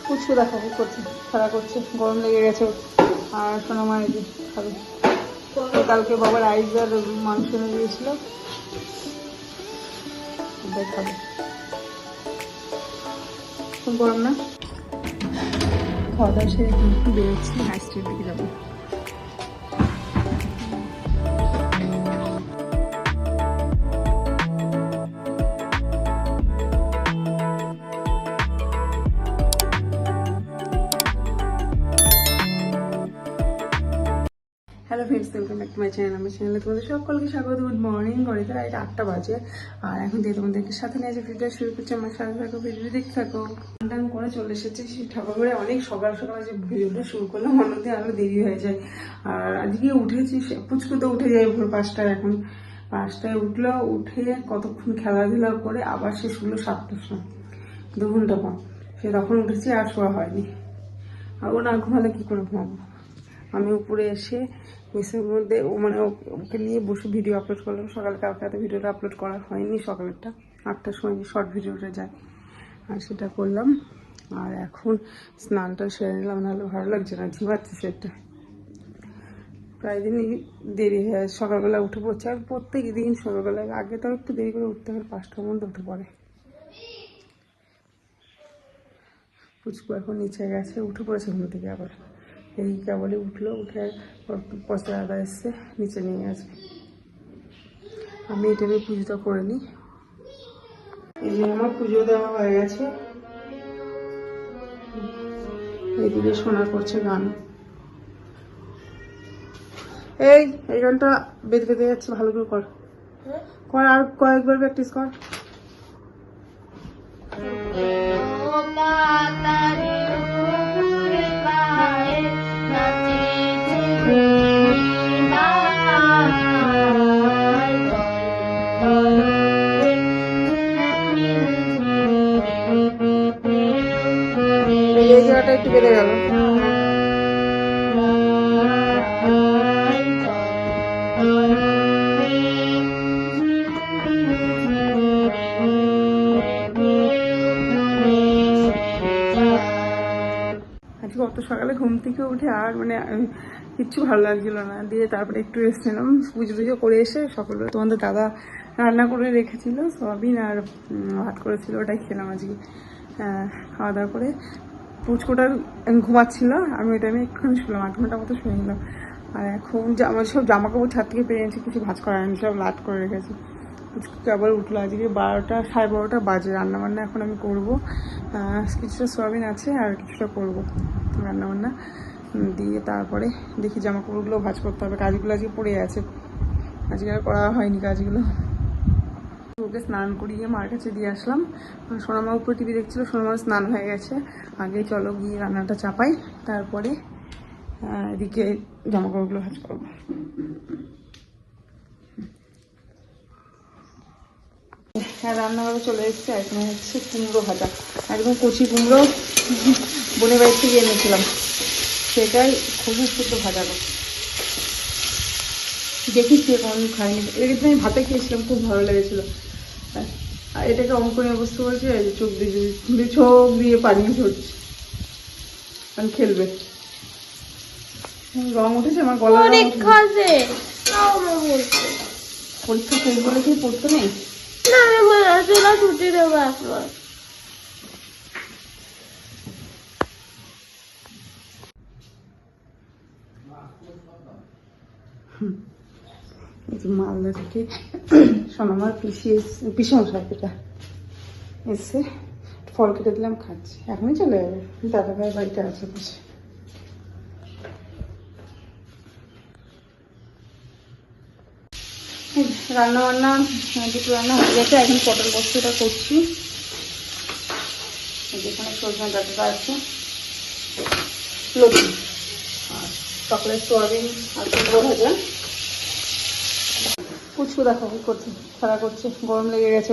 পুচকু দেখো কি করছে, খেলা করছে, গরম লেগে গেছে। আর সোনা মা এই যে খাবে। তো কালকে বাবার আইস আর মাংস এনে দিয়েছিল, ওটাই খাবে। খুব গরম না? খাওয়া দাওয়া সেরে একটু বেরোচ্ছি, হাই স্ট্রিট দিকে যাবো। Hello friends, welcome back to my channel. আমার চ্যানেলে তোমাদের সকলকে স্বাগত। Good morning. ঘড়িতে রাত 8টা বাজে আর এখন থেকে তোমাদেরকে সাথে নিয়ে যে ভিডিও শুরু করছি। আমার সাথে থাকো, ভিডিও দেখতে থাকো। টান করে চলে এসেছি ঠাকুরঘরে। অনেক সকাল সকাল যে ভিডিওটা শুরু করলাম, অন্যদিন আরও দেরি হয়ে যায়। আর আজকে উঠেছি, পুচকু তো উঠে যায় ভোর 5টায়। এখন 5টায় উঠলো, উঠে কতক্ষণ খেলাধুলা করে আবার শেষ হলো 7টার সময়, 2 ঘন্টা পর। সে তখন উঠেছি, আর শোয়া হয়নি। আর ও না ঘুমালে কি করে ঘুমাবো। আমি উপরে এসে মেসের মধ্যে ওকে নিয়ে বসে ভিডিও আপলোড করলাম। সকালে কালকে রাতে ভিডিওটা আপলোড করা হয়নি, সকালেরটা 8টার সময় শর্ট ভিডিওটা যায়, আর সেটা করলাম। আর এখন স্নানটা সেরে নিলাম, নাহলে ভালো লাগছে না, ঝিমাচ্ছে সেটা। প্রায় দিনই দেরি হয়ে যায়, সকালবেলা উঠে পড়ছে। আর প্রত্যেক দিন সকালবেলায়, আগে তো একটু দেরি করে উঠতে হবে, 5টার মধ্যে উঠে পড়ে। পুচকু এখন নিচে গেছে, উঠে পড়েছে ঘুম থেকে। আবার এই কেবলই উঠলো, উঠে পচা দাদা এসছে, নিচে নিয়ে গেছে। আমি এটা নিয়ে পুজোটা করে নিই। এই যে আমার পুজো দেওয়া হয়ে গেছে। এদিকে শোনা করছে গান। এই গানটা বেঁধে বেঁধে যাচ্ছে, ভালো করে কর, কর আর কয়েকবার প্র্যাকটিস কর। এই জায়গাটা একটু বেড়ে গেল। আজকে অত সকালে ঘুম থেকে উঠে আর কিচ্ছু ভালো লাগছিল না। দিয়ে তারপরে একটু রেস্ট নিলাম। পুজো পুজো করে এসে সকালবেলা তোমাদের দাদা রান্না করে রেখেছিল, সয়াবিন আর ভাত করেছিল, ওটাই খেলাম আজকে। খাওয়া দাওয়া করে পুচকুটা ঘুমাচ্ছিল, আমি ওই টাইমে একটুখানি শুলাম, 8 ঘন্টা মতো শুয়ে নিলাম। আর এখন আমার সব জামা কাপড় ছাদ থেকে পেয়ে এনেছি, কিছু ভাজ করা হয়নি, সব লাট করে রেখেছি। পুচকুকে আবার উঠলো। আজকে 12টা 12:30 বাজে। রান্নাবান্না এখন আমি করবো, কিছুটা সোয়াবিন আছে আর কিছুটা করবো রান্নাবান্না। দিয়ে তারপরে দেখি জামা কাপড়গুলো ভাজ করতে হবে। কাজগুলো আজকে পড়ে আছে, আজকে আর করা হয়নি কাজগুলো। ওকে স্নান করিয়ে মার কাছে দিয়ে আসলাম। সোনামা উপরে টিভি দেখছিল, সোনামার স্নান হয়ে গেছে। আগে চলো গিয়ে রান্নাটা চাপাই, তারপরে এদিকে জামা কাপড়গুলো ভাজ করবো। হ্যাঁ, রান্নাঘরে চলে এসেছে। এখানে হচ্ছে কুমড়ো ভাজা, একদম কচি কুমড়ো, বোনের বাড়ি থেকে এনেছিলাম, সেটাই খুবই শুদ্ধ ভাজা করছি। দেখেছি এখন খাইনি, এর আমি ভাতে খেয়েছিলাম, খুব ভালো লেগেছিলো। আর এটাকে অঙ্কনের অবস্থা বলছে, চোখ দিয়ে পানি ঝরছে, কারণ খেলবে। রং উঠেছে আমার গলা, পরীক্ষা শেষ বলে কি পড়তে নেই। ছুটি দেবো একবার। মালদা থেকে সোনামার পিসমশাই এটা এসে ফল কেটে দিলাম, খাচ্ছি। এখনই চলে যাবে, দাদা ভাইয়ের বাড়িতে আছে বসে। রান্না বান্না দুটো রান্না হয়ে গেছে। এখন পটল পোস্তটা করছি। যেখানে সজনা ডাঁটা আছে, লতি আর চকলেট সোয়াবিন আর কুমড়ো ভাজা। পুচকু দেখো কি করছে, খেলা করছে, গরম লেগে গেছে।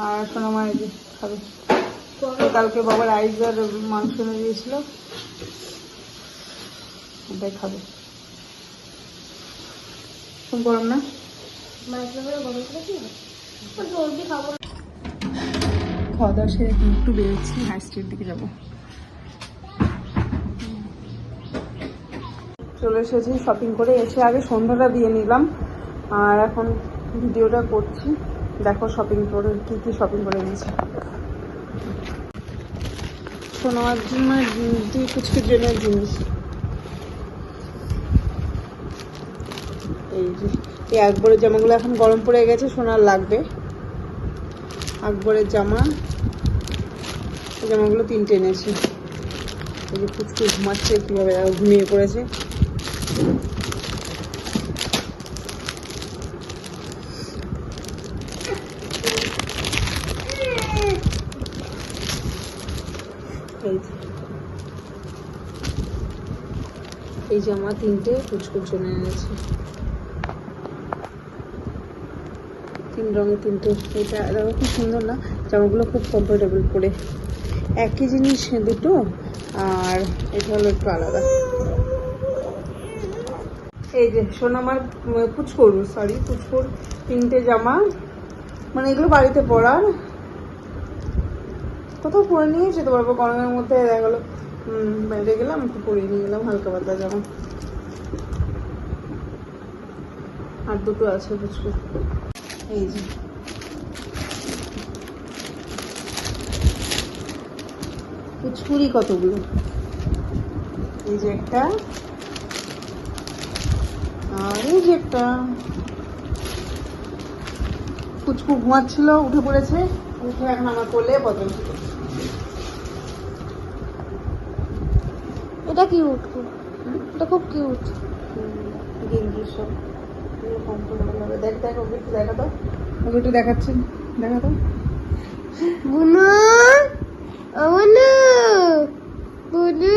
আর সোনা মা এই যে খাবে। তো কালকে বাবার আইস আর মাংস এনে দিয়েছিল, ওটাই খাবে। খুব গরম না? খাওয়া দাওয়া সেরে একটু বেরোচ্ছি, হাই স্ট্রিট দিকে যাবো। চলে এসেছি শপিং করে, এসে আগে সন্ধ্যাটা দিয়ে নিলাম আর এখন ভিডিওটা করছি। দেখো শপিং করে কী শপিং করে নিয়েছি। শোনার জন্য কুচকুর জন্য জিনিস, এই যে এই আকবরের জামাগুলো এখন গরম পড়ে গেছে, সোনার লাগবে। আকবরের জামা, এই জামাগুলো 3টে এনেছি। এই যে কুচকু ঘুমাচ্ছে, কীভাবে ঘুমিয়ে পড়েছে। এই জামা 3টে কুচকুর জন্য এনেছি, 3 রঙের 3টে। এটা খুব সুন্দর না, জামাগুলো খুব কমফোর্টেবল পরে। একই জিনিস দুটো, আর এটা হলো একটু আলাদা। এই যে সোনামার পুচকুর 3টে জামা, মানে এগুলো বাড়িতে পরার, কোথাও পরে নিয়ে যেতে পারবো গরমের মধ্যে। দেখা গেলো বাইরে গেলাম, একটু পরিয়ে নিয়ে গেলাম হালকা পাতলা জামা। আর দুটো আছে পুচকুর, এই যে পুচকুরি কতগুলো। এই যে একটা, আর এই যে একটা। পুচকু ঘুমাচ্ছিল, উঠে পড়েছে, উঠে এখন আমার কোলে বদল। এটা কিউট, এটা খুব কিউট। গেঞ্জি সব কমফোর্টেবল হবে। দেখ দেখ, ওকে একটু দেখা দাও, ওকে একটু দেখাচ্ছি, দেখা দাও। বুনু বুনু বুনু,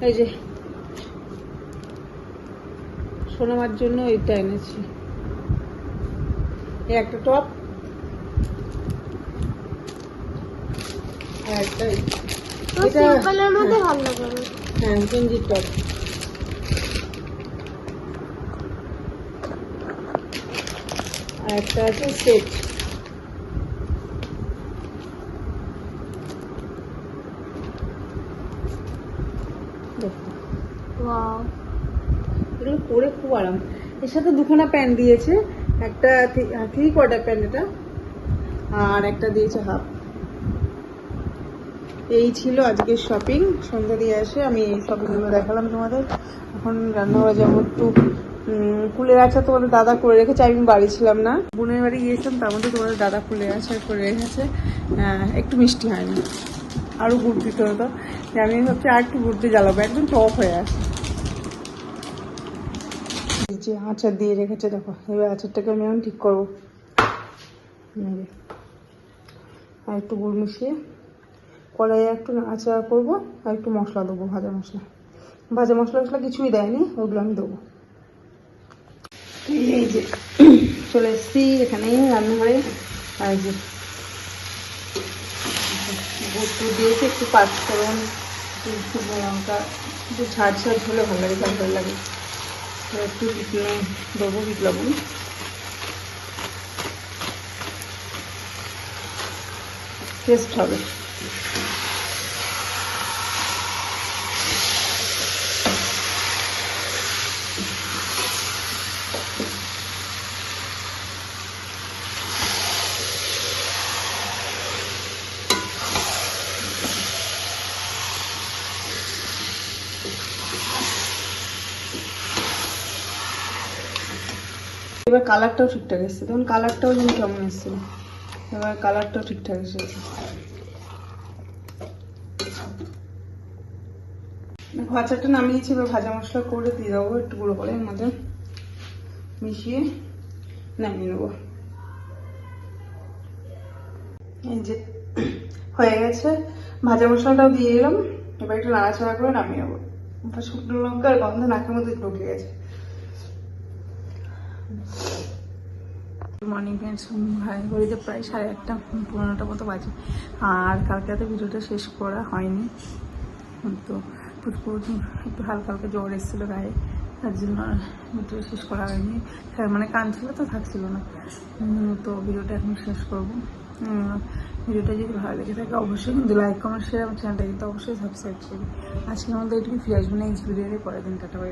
এই যে সোনামার জন্য এইটা এনেছি, এই একটা টপ আর একটা, এটা সিম্পলের মধ্যে ভালো লাগে। হ্যাঁ, গেঞ্জির টপ। আর একটা আছে সেট। এগুলো পরে খুব আরাম। এর সাথে দুখানা প্যান্ট দিয়েছে, একটা 3/4 প্যান্ট এটা, আর একটা দিয়েছে হাফ। এই ছিল আজকের শপিং। সন্ধ্যা দিয়ে আসে আমি এই শপিংগুলো দেখালাম তোমাদের। এখন রান্নাঘরে যাবো একটু। ফুলের আচার তোমাদের দাদা করে রেখেছে, আমি বাড়ি ছিলাম না, বোনের বাড়ি গিয়েছিলাম, তার মধ্যে তোমাদের দাদা ফুলের আচার করে রেখেছে। একটু মিষ্টি হয়নি, আরও গুড় দিতে হতো। আমি ভাবছি আর একটু গুড় দিয়ে জ্বালাবো, একদম টক হয়ে আসে। এই যে আচার দিয়ে রেখেছে, দেখো এবার আচারটাকে আমি এখন ঠিক করবো। আর একটু গুড় মিশিয়ে কড়াইয়ে একটু আচার করবো, আর একটু মশলা দেবো, ভাজা মশলা কিছুই দেয়নি, ওগুলো আমি দেবো। এই যে চলে এসছি এখানেই রান্নাঘরে। আর যে গুড় দিয়েছি, একটু পাঁচফোড়ন, একটু শুকনো লঙ্কা, একটু ঝাঁঝ হলে ভালো লাগে, ভালো লাগে। একটু দেবো বিট লবণ। টেস্ট হবে। এবার কালারটাও ঠিকঠাক এসছে, তখন কালারটাও যেন কেমন এসছিল, এবার কালারটাও ঠিকঠাক এসেছে। আচারটা নামিয়েছি, এবার ভাজা মশলা করে দিয়ে দেবো, একটু গুঁড়ো করে এর মধ্যে মিশিয়ে নামিয়ে নেবো। এই যে হয়ে গেছে, ভাজা মশলাটাও দিয়ে দিলাম। এবার একটু নাড়াচাড়া করে নামিয়ে নেবো। শুকনো লঙ্কার গন্ধ নাকের মধ্যে ঢুকে গেছে। মর্নিং ফ্রেন্ডস, ঘড়িতে প্রায় 8:30 মতো বাজে। আর কালকে রাতে ভিডিওটা শেষ করা হয়নি, তো একটু হালকা জ্বর এসেছিলো গায়ে, তার জন্য ভিডিও শেষ করা হয়নি। মানে কাঁদছিল তো, থাকছিল না, তো ভিডিওটা এখন শেষ করবো। ভিডিওটা যদি ভালো লেগে থাকে অবশ্যই কিন্তু লাইক কমেন্ট শেয়ার, আমার চ্যানেলটা কিন্তু অবশ্যই সাবস্ক্রাইব করি। আজকের মধ্যে এটুকু ফিরে আসবো নেক্সট ভিডিওতে, পরের দিন টাটা বাই।